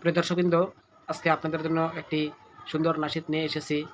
প্রিয় দর্শকবৃন্দ, আজকে আপনাদের জন্য একটি সুন্দর নাশিদ নিয়ে এসেছি।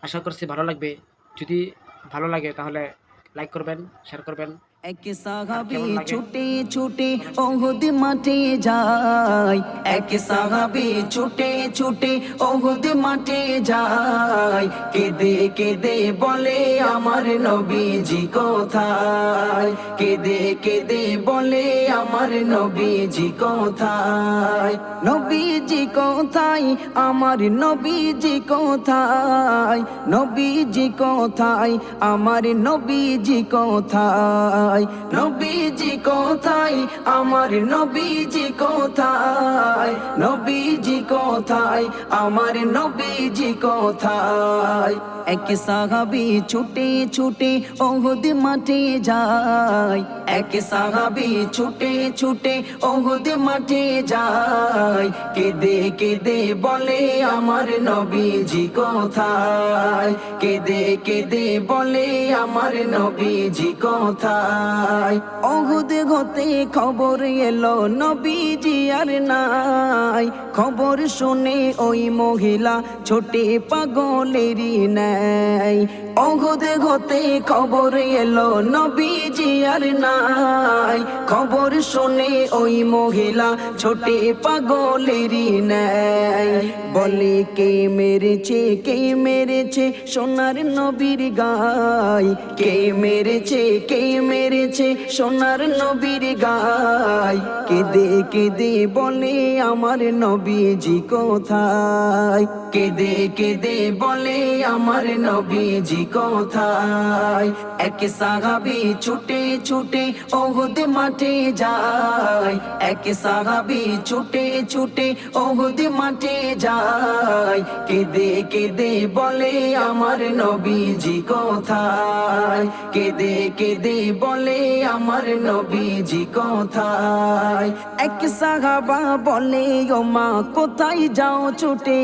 আশা করছি ভালো লাগবে। যদি ভালো লাগে তাহলে লাইক করবেন, শেয়ার করবেন। এক আর সাহাবী কেমন লাগে ছুটে ছুটে কমেন্ট করে ওহুদ মাঠে যায়। এক সাহাবী ছুটে ছুটে ওহুদ মাঠে যায়। কেঁদে কেঁদে বলে আমার নবীজি কোথায়। কেঁদে কেঁদে বলে আমার নবীজি কোথায়। নবীজি কোথায়, আমার নবীজি কোথায়। নবীজি কোথায়, আমার নবীজি কোথায়। নবীজি কোথায়, আমার নবীজি কোথায়। নবীজি কোথায়, আমার নবীজি কোথায়। এক সাহাবী ছুটে ছুটে ওহুদ মাঠে যায়। এক সাহাবী ছুটে ছুটে ওহুদ মাঠে যায়। কেঁদে কেঁদে বলে আমার নবীজি কোথায়। কেঁদে কেঁদে বলে আমার নবীজি কোথায়। ওহুদ হতে খবর এলো নবীজি আর নাই। খবর শুনে ওই মহিলা ছোটে পাগলেরই ন্যায়। ওহুদ হতে খবর এলো নবীজি আর নাই। খবর শুনে ওই মহিলা ছোটে পাগলেরই ন্যায়। বলে কে মেরেছে, কে মেরেছে সোনার নবীর গায়। কে মেরেছে, কে মেরেছে সোনার নবীর গায়। কেঁদে কেঁদে বলে আমার নবীজি কোথায়। কেঁদে কেঁদে বলে আমার নবীজি কোথায়। এক সাহাবী ছুটে ছুটে ওহুদ মাঠে যায়। এক সাহাবী ছুটে ছুটে ওহুদ মাঠে যায়। কেঁদে কেঁদে বলে আমার নবীজি কোথায়। কেঁদে কেঁদে বলে আমার নবীজি কোথায়। এক সাহাবা বলে ও মা কোথায় যাও ছুটে।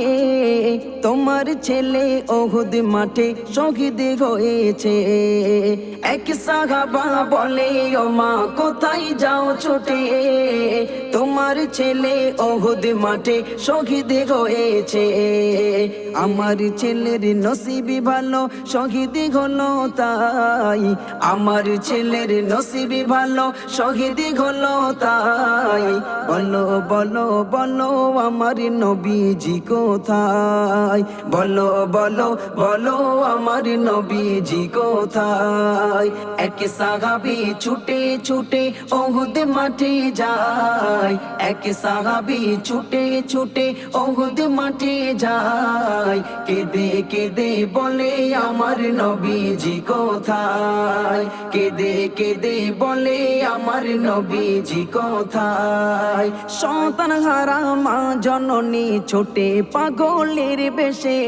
তোমার ছেলে ওহুদ মাঠে শহীদ হয়েছে। এক সাহাবা বলে ও মা কোথায় যাও ছুটে। তোমার ছেলে ওহুদ মাঠে শহীদ হয়েছে। আমার ছেলের নসিবি ভালো শহীদ হলো তাই। আমার ছেলের নসিবি ভালো শহীদ হলো তাই। বলো বলো বলো আমার নবীজি কোথায়। বলো বলো বলো আমার নবীজি কোথায়। এক সাহাবী ছুটে ছুটে ওহুদ মাঠে যায়। এক সাহাবী ছুটে ছুটে ওহুদ মাঠে যায়। কেঁদে কেঁদে বলে আমার নবীজি কোথায়। কেঁদে কেঁদে বলে আমার নবীজি কোথায়। সন্তান হারা মা জননী ছোটে পাগলের বেশে।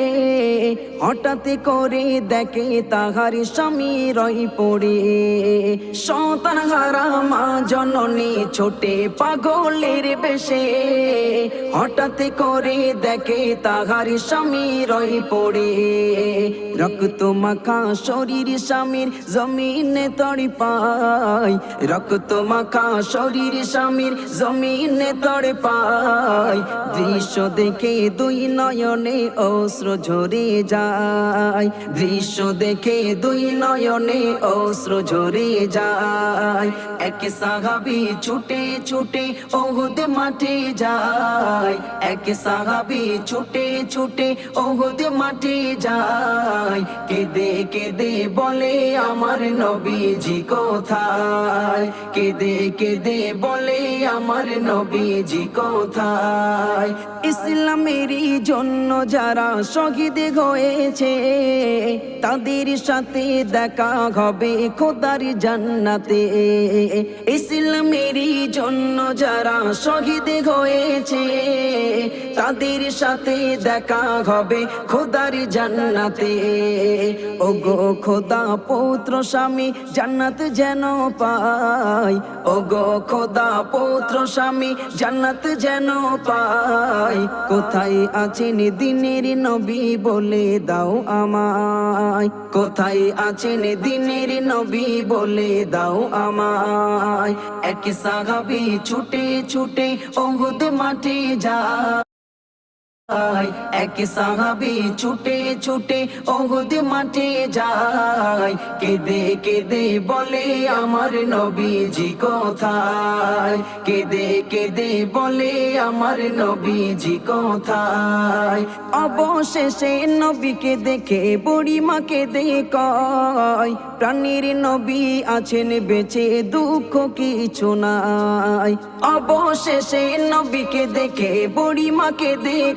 হঠাৎ করে দেখে তাহার স্বামী রই পড়ে। সন্তান হারা মা জননী ছোটে পাগলের বেশে। হঠাৎ করে দেখে তাহার স্বামী রই পড়ে। রক্ত মাখা শরীর স্বামীর জমিনে তড়ি পায়। রক্ত মাখা শরীর স্বামীর জমিনে তড়ে পায়। দৃশ্য দেখে দুই নয়নে অশ্রু ঝরে যায়। দৃশ্য দেখে দুই নয়নে অশ্রু ঝরে যায়। এক সাহাবী ছুটে ছুটে ওহুদ মাঠে যায়। এক সাহাবী ছুটে ছুটে ওহুদ মাঠে যায়। কেঁদে কেঁদে বলে আমার নবীজি কোথায়। কেঁদে কেঁদে বলে আমার নবীজি কোথায়। ইসলামেরই জন্য যারা শহীদ হয়েছে তাদের সাথে দেখা হবে খোদার জান্নাতে। ইসলামেরই জন্য যারা শহীদ হয়েছে তাদের সাথে দেখা হবে খোদার জান্নাতে। ওগো খোদা পুত্র স্বামী জান্নাত যেন পাই, ওগো খোদা পুত্র স্বামী জান্নাত যেন পাই। কোথায় আছেন দিনের নবী বলে দাও আমায়, কোথায় আছেন দিনের নবী বলে দাও আমায়। এক সাহাবী ছুটে ছুটে উহুদ মাঠে যায়, এক সাহাবী ছুটে ছুটে উহুদ মাঠে যায়। কেঁদে কেঁদে বলে আমার নবীজি কোথায়, কেঁদে কেঁদে বলে আমার নবীজি কোথায়। অবশেষে নবীকে দেখে বুড়ি মাকে কয়, প্রাণীর নবী আছেন বেঁচে দুঃখ কিছু নাই। অবশেষে নবীকে দেখে বুড়ি মাকে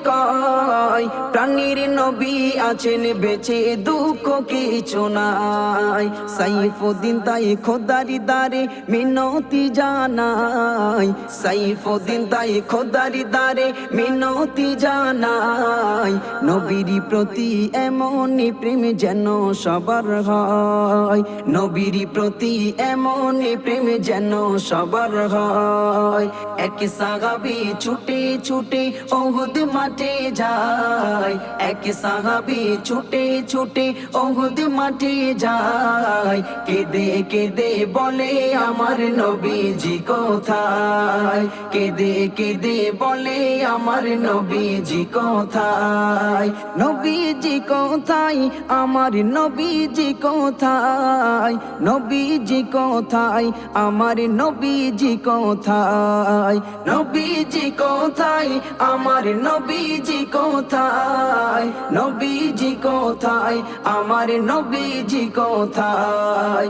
কয়, প্রাণীর নবী আছেন বেঁচে দুঃখ কিছু নাই। সাইফুদ্দিন তাই খোদারি দারে মিনতি জানাই, সাইফুদ্দিন তাই খোদারি দারে মিনতি জানাই। নবীর প্রতি এমনই প্রেম যেন সবার হয়, নবীর প্রতি এমনই প্রেম যেন সবার হয়। এক সাহাবী ছুটে ছুটে উহুদ মাঠে যায়, এক সাহাবী ছুটে ছুটে উহুদ মাঠে যায়। কেঁদে কেঁদে বলে আমার নবীজি কোথায়, কেঁদে কেঁদে বলে আমার নবীজি কোথায়। নবীজি কোথায়, আমার নবীজি কোথায়, নবীজি কোথায়, আমার নবীজি কোথায়। নবীজি কোথায়, আমার নবীজি কোথায়, নবীজি কোথায়, আমার নবীজি কোথায়।